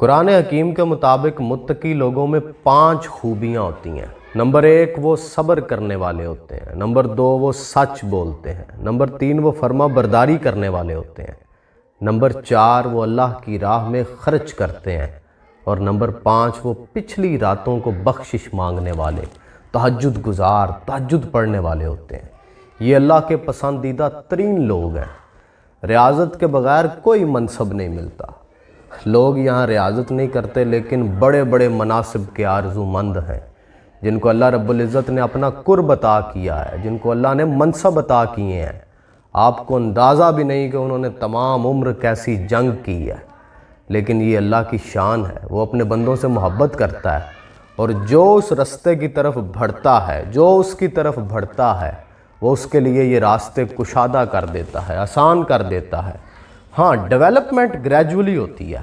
قرآن حکیم کے مطابق متقی لوگوں میں 5 خوبیاں ہوتی ہیں۔ نمبر 1 وہ صبر کرنے والے ہوتے ہیں، نمبر 2 وہ سچ بولتے ہیں، نمبر 3 وہ فرما برداری کرنے والے ہوتے ہیں، نمبر 4 وہ اللہ کی راہ میں خرچ کرتے ہیں، اور نمبر 5 وہ پچھلی راتوں کو بخشش مانگنے والے، تہجد گزار، تہجد پڑھنے والے ہوتے ہیں۔ یہ اللہ کے پسندیدہ ترین لوگ ہیں۔ ریاضت کے بغیر کوئی منصب نہیں ملتا۔ لوگ یہاں ریاضت نہیں کرتے لیکن بڑے بڑے مناصب کے آرزو مند ہیں، جن کو اللہ رب العزت نے اپنا قرب عطا کیا ہے، جن کو اللہ نے منصب عطا کیے ہیں۔ آپ کو اندازہ بھی نہیں کہ انہوں نے تمام عمر کیسی جنگ کی ہے، لیکن یہ اللہ کی شان ہے۔ وہ اپنے بندوں سے محبت کرتا ہے، اور جو اس رستے کی طرف بڑھتا ہے، جو اس کی طرف بڑھتا ہے، وہ اس کے لیے یہ راستے کشادہ کر دیتا ہے، آسان کر دیتا ہے۔ ہاں، ڈیولپمنٹ گریجولی ہوتی ہے،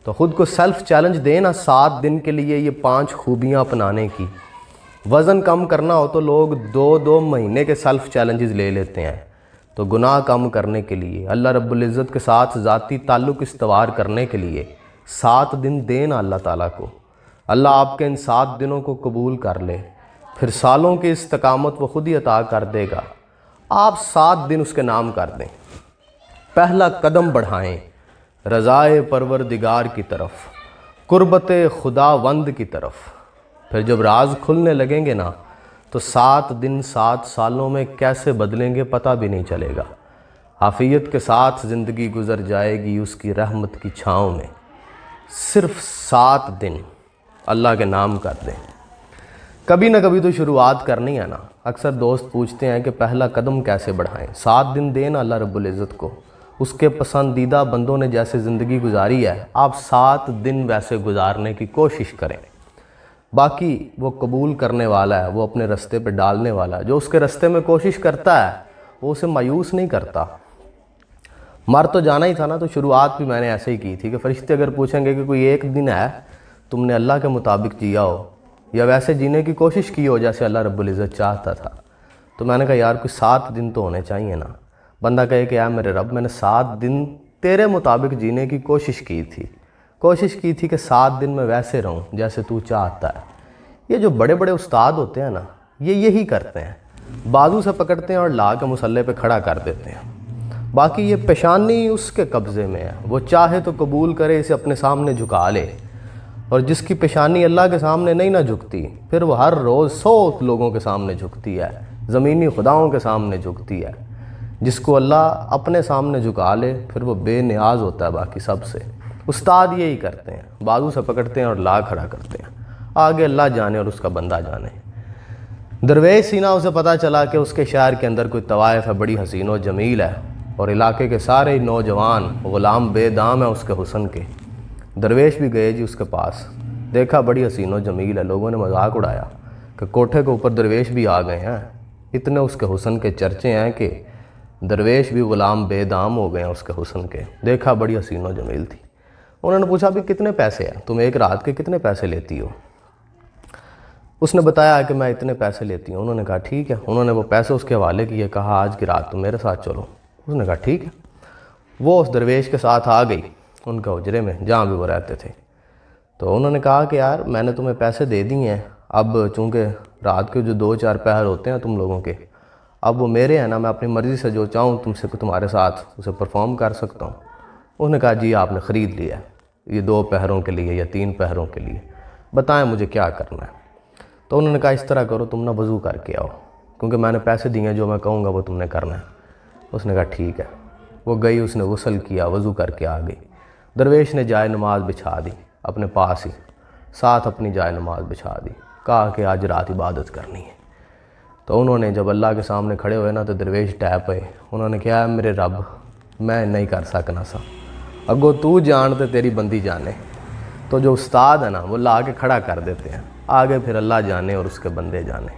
تو خود کو سیلف چیلنج دینا 7 دن کے لیے یہ 5 خوبیاں اپنانے کی۔ وزن کم کرنا ہو تو لوگ 2 مہینے کے سیلف چیلنجز لے لیتے ہیں، تو گناہ کم کرنے کے لیے، اللہ رب العزت کے ساتھ ذاتی تعلق استوار کرنے کے لیے 7 دن دینا اللہ تعالیٰ کو۔ اللہ آپ کے ان 7 دنوں کو قبول کر لے، پھر سالوں کی استقامت وہ خود ہی عطا کر دے گا۔ آپ 7 دن اس کے نام کر دیں۔ پہلا قدم بڑھائیں رضائے پروردگار کی طرف، قربت خداوند کی طرف۔ پھر جب راز کھلنے لگیں گے نا، تو 7 دن 7 سالوں میں کیسے بدلیں گے پتہ بھی نہیں چلے گا۔ عافیت کے ساتھ زندگی گزر جائے گی اس کی رحمت کی چھاؤں میں۔ صرف 7 دن اللہ کے نام کر دیں۔ کبھی نہ کبھی تو شروعات کرنی ہے نا۔ اکثر دوست پوچھتے ہیں کہ پہلا قدم کیسے بڑھائیں۔ 7 دن دینا اللہ رب العزت کو۔ اس کے پسندیدہ بندوں نے جیسے زندگی گزاری ہے، آپ 7 دن ویسے گزارنے کی کوشش کریں۔ باقی وہ قبول کرنے والا ہے، وہ اپنے رستے پہ ڈالنے والا ہے۔ جو اس کے رستے میں کوشش کرتا ہے وہ اسے مایوس نہیں کرتا۔ مر تو جانا ہی تھا نا، تو شروعات بھی میں نے ایسے ہی کی تھی کہ فرشتے اگر پوچھیں گے کہ کوئی ایک دن ہے تم نے اللہ کے مطابق جیا ہو یا ویسے جینے کی کوشش کی ہو جیسے اللہ رب العزت چاہتا تھا، تو میں نے کہا یار کوئی 7 دن تو ہونے چاہیے نا۔ بندہ کہے کہ اے میرے رب، میں نے 7 دن تیرے مطابق جینے کی کوشش کی تھی کہ 7 دن میں ویسے رہوں جیسے تو چاہتا ہے۔ یہ جو بڑے بڑے استاد ہوتے ہیں نا، یہ یہی کرتے ہیں، بازو سے پکڑتے ہیں اور لا کے مصلے پہ کھڑا کر دیتے ہیں۔ باقی یہ پیشانی اس کے قبضے میں ہے، وہ چاہے تو قبول کرے، اسے اپنے سامنے جھکا لے۔ اور جس کی پیشانی اللہ کے سامنے نہیں نہ جھکتی، پھر وہ ہر روز 100 لوگوں کے سامنے جھکتی ہے، زمینی خداؤں کے سامنے جھکتی ہے۔ جس کو اللہ اپنے سامنے جھکا لے، پھر وہ بے نیاز ہوتا ہے باقی سب سے۔ استاد یہی کرتے ہیں، بازو سے پکڑتے ہیں اور لا کھڑا کرتے ہیں۔ آگے اللہ جانے اور اس کا بندہ جانے۔ درویش سینا اسے پتہ چلا کہ اس کے شہر کے اندر کوئی طوائف ہے، بڑی حسین و جمیل ہے، اور علاقے کے سارے نوجوان غلام بے دام ہیں اس کے حسن کے۔ درویش بھی گئے جی اس کے پاس، دیکھا بڑی حسین و جمیل ہے۔ لوگوں نے مذاق اڑایا کہ کوٹھے کے اوپر درویش بھی آ گئے ہیں، اتنے اس کے حسن کے چرچے ہیں کہ درویش بھی غلام بے دام ہو گئے ہیں اس کے حسن کے۔ دیکھا بڑی حسین و جمیل تھی۔ انہوں نے پوچھا بھی کتنے پیسے ہیں، تم ایک رات کے کتنے پیسے لیتی ہو؟ اس نے بتایا کہ میں اتنے پیسے لیتی ہوں۔ انہوں نے کہا ٹھیک ہے۔ انہوں نے وہ پیسے اس کے حوالے کیے، کہا آج کی رات تم میرے ساتھ چلو۔ اس نے کہا ٹھیک ہے۔ وہ اس درویش کے ساتھ آ گئی ان کے حجرے میں جہاں بھی وہ رہتے تھے۔ تو انہوں نے کہا کہ یار میں نے تمہیں پیسے دے دیے ہیں، اب چونکہ رات کے جو 2-4 پہر ہوتے ہیں تم لوگوں کے، اب وہ میرے ہیں نا، میں اپنی مرضی سے جو چاہوں تم سے تمہارے ساتھ اسے پرفارم کر سکتا ہوں۔ انہوں نے کہا جی آپ نے خرید لیا ہے، یہ 2 پہروں کے لیے یا 3 پہروں کے لیے، بتائیں مجھے کیا کرنا ہے۔ تو انہوں نے کہا اس طرح کرو، تم نہ وضو کر کے آؤ، کیونکہ میں نے پیسے دیے ہیں، جو میں کہوں گا وہ تم نے کرنا ہے۔ اس نے کہا ٹھیک ہے۔ وہ گئی، اس نے غسل کیا، وضو کر کے آ گئی۔ درویش نے جائے نماز بچھا دی اپنے پاس ہی، ساتھ اپنی جائے نماز بچھا دی، کہا کہ آج رات عبادت کرنی ہے۔ تو انہوں نے جب اللہ کے سامنے کھڑے ہوئے نا، تو درویش ٹیپ ہوئے۔ انہوں نے کہا میرے رب میں نہیں کر سکنا سا، اگو تو جانتے تیری بندی جانے۔ تو جو استاد ہے نا، وہ لا کے کھڑا کر دیتے ہیں، آگے پھر اللہ جانے اور اس کے بندے جانے۔